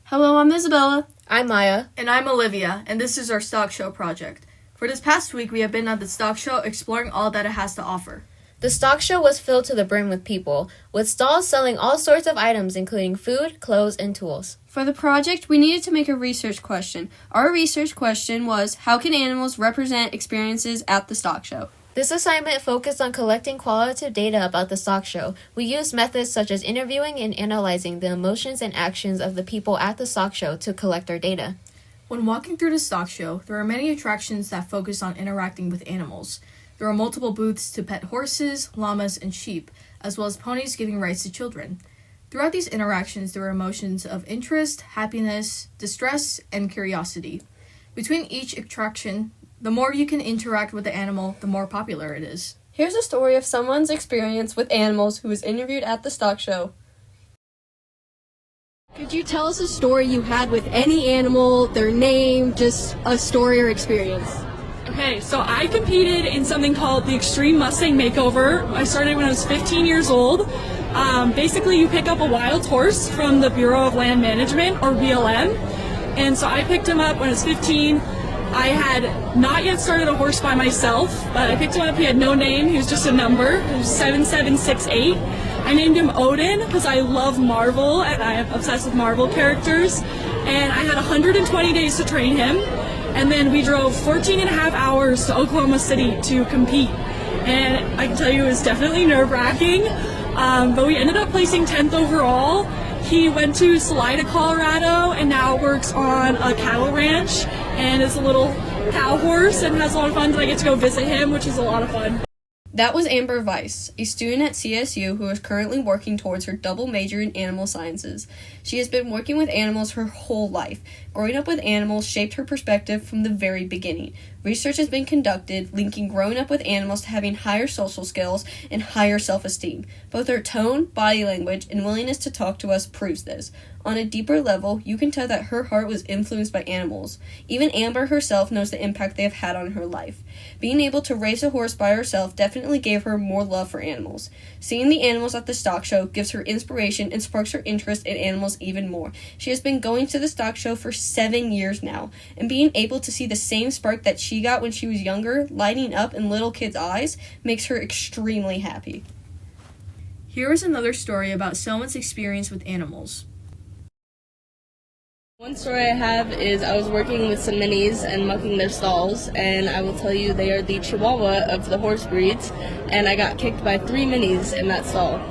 Hello, I'm Isabella. I'm Maya. And I'm Olivia, and this is our Stock Show project. For this past week, we have been at the Stock Show exploring all that it has to offer. The stock show was filled to the brim with people, with stalls selling all sorts of items including food, clothes, and tools. For the project, we needed to make a research question. Our research question was, how can animals represent experiences at the stock show? This assignment focused on collecting qualitative data about the stock show. We used methods such as interviewing and analyzing the emotions and actions of the people at the stock show to collect our data. When walking through the stock show, there are many attractions that focus on interacting with animals. There are multiple booths to pet horses, llamas, and sheep, as well as ponies giving rides to children. Throughout these interactions, there are emotions of interest, happiness, distress, and curiosity. Between each attraction, the more you can interact with the animal, the more popular it is. Here's a story of someone's experience with animals who was interviewed at the stock show. Could you tell us a story you had with any animal, their name, just a story or experience? Okay, so I competed in something called the Extreme Mustang Makeover. I started when I was 15 years old. Basically, you pick up a wild horse from the Bureau of Land Management, or BLM. And so I picked him up when I was 15. I had not yet started a horse by myself, but I picked him up. He had no name. He was just a number. He was 7768. I named him Odin because I love Marvel, and I am obsessed with Marvel characters. And I had 120 days to train him. And then we drove 14 and a half hours to Oklahoma City to compete. And I can tell you it was definitely nerve-wracking, but we ended up placing 10th overall. He went to Salida, Colorado, and now works on a cattle ranch and is a little cow horse and has a lot of fun. And I get to go visit him, which is a lot of fun. That was Amber Weiss, a student at CSU who is currently working towards her double major in animal sciences. She has been working with animals her whole life. Growing up with animals shaped her perspective from the very beginning. Research has been conducted linking growing up with animals to having higher social skills and higher self-esteem. Both her tone, body language, and willingness to talk to us proves this. On a deeper level, you can tell that her heart was influenced by animals. Even Amber herself knows the impact they have had on her life. Being able to raise a horse by herself definitely gave her more love for animals. Seeing the animals at the stock show gives her inspiration and sparks her interest in animals even more. She has been going to the stock show for 7 years now, and being able to see the same spark that she got when she was younger lighting up in little kids' eyes makes her extremely happy. Here is another story about someone's experience with animals. One story I have is I was working with some minis and mucking their stalls, and I will tell you they are the Chihuahua of the horse breeds, and I got kicked by 3 minis in that stall.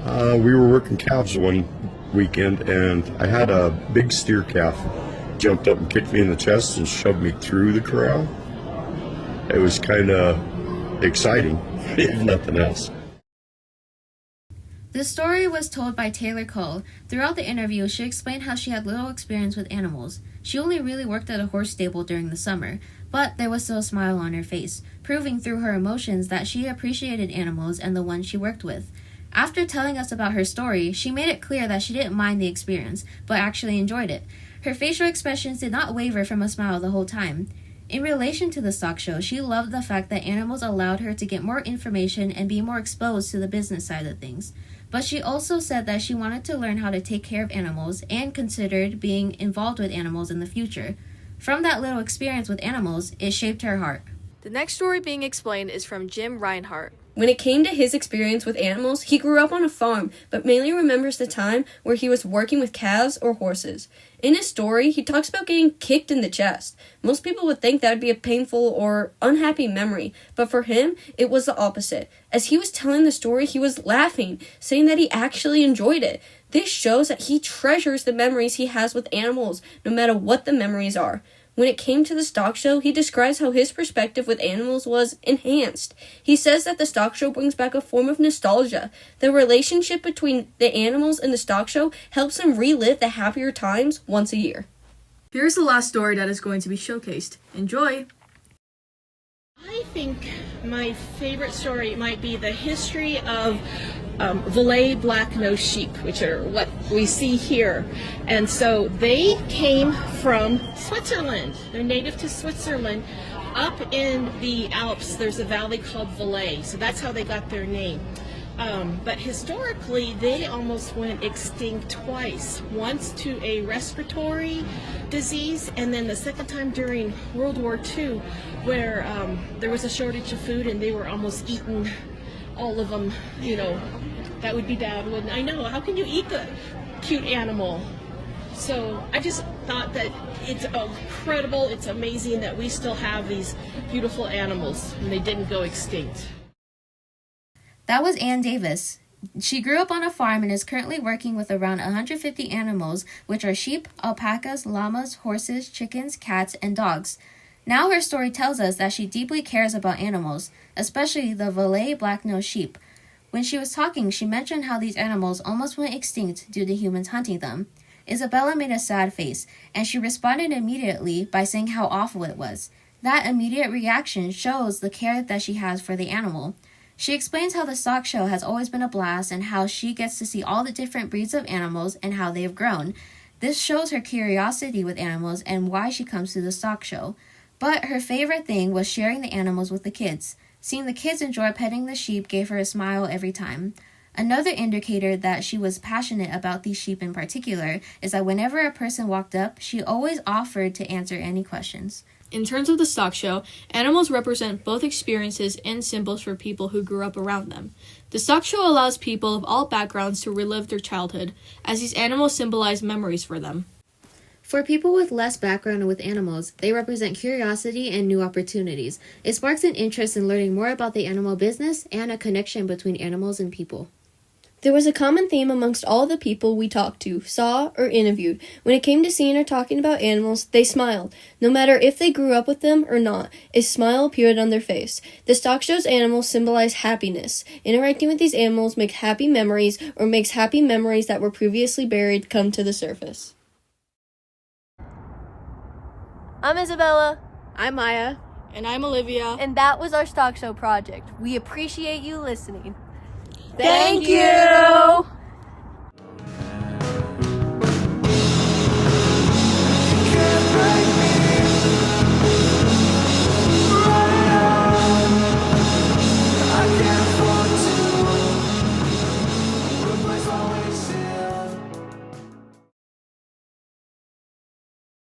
We were working calves one weekend, and I had a big steer calf jumped up and kicked me in the chest and shoved me through the corral. It was kind of exciting, if nothing else. The story was told by Taylor Cole. Throughout the interview, she explained how she had little experience with animals. She only really worked at a horse stable during the summer, but there was still a smile on her face, proving through her emotions that she appreciated animals and the ones she worked with. After telling us about her story, she made it clear that she didn't mind the experience, but actually enjoyed it. Her facial expressions did not waver from a smile the whole time. In relation to the stock show, she loved the fact that animals allowed her to get more information and be more exposed to the business side of things. But she also said that she wanted to learn how to take care of animals and considered being involved with animals in the future. From that little experience with animals, it shaped her heart. The next story being explained is from Jim Reinhardt. When it came to his experience with animals, he grew up on a farm, but mainly remembers the time where he was working with calves or horses. In his story, he talks about getting kicked in the chest. Most people would think that would be a painful or unhappy memory, but for him, it was the opposite. As he was telling the story, he was laughing, saying that he actually enjoyed it. This shows that he treasures the memories he has with animals, no matter what the memories are. When it came to the stock show, he describes how his perspective with animals was enhanced. He says that the stock show brings back a form of nostalgia. The relationship between the animals and the stock show helps him relive the happier times once a year. Here's the last story that is going to be showcased. Enjoy! I think my favorite story might be the history of Valais black-nosed sheep, which are what we see here. And so they came from Switzerland. They're native to Switzerland. Up in the Alps, there's a valley called Valais, so that's how they got their name. But historically, they almost went extinct twice. Once to a respiratory disease, and then the second time during World War II, where there was a shortage of food and they were almost eaten, all of them. You know, that would be bad, wouldn't I know? How can you eat the cute animal? So I just thought that it's incredible, it's amazing that we still have these beautiful animals and they didn't go extinct. That was Ann Davis. She grew up on a farm and is currently working with around 150 animals, which are sheep, alpacas, llamas, horses, chickens, cats, and dogs. Now her story tells us that she deeply cares about animals, especially the Valais black-nosed sheep. When she was talking, she mentioned how these animals almost went extinct due to humans hunting them. Isabella made a sad face, and she responded immediately by saying how awful it was. That immediate reaction shows the care that she has for the animal. She explains how the stock show has always been a blast and how she gets to see all the different breeds of animals and how they have grown. This shows her curiosity with animals and why she comes to the stock show. But her favorite thing was sharing the animals with the kids. Seeing the kids enjoy petting the sheep gave her a smile every time. Another indicator that she was passionate about these sheep in particular is that whenever a person walked up, she always offered to answer any questions. In terms of the stock show, animals represent both experiences and symbols for people who grew up around them. The stock show allows people of all backgrounds to relive their childhood, as these animals symbolize memories for them. For people with less background with animals, they represent curiosity and new opportunities. It sparks an interest in learning more about the animal business and a connection between animals and people. There was a common theme amongst all the people we talked to, saw, or interviewed. When it came to seeing or talking about animals, they smiled. No matter if they grew up with them or not, a smile appeared on their face. The stock show's animals symbolize happiness. Interacting with these animals makes happy memories or makes happy memories that were previously buried come to the surface. I'm Isabella. I'm Maya. And I'm Olivia. And that was our stock show project. We appreciate you listening. Thank you!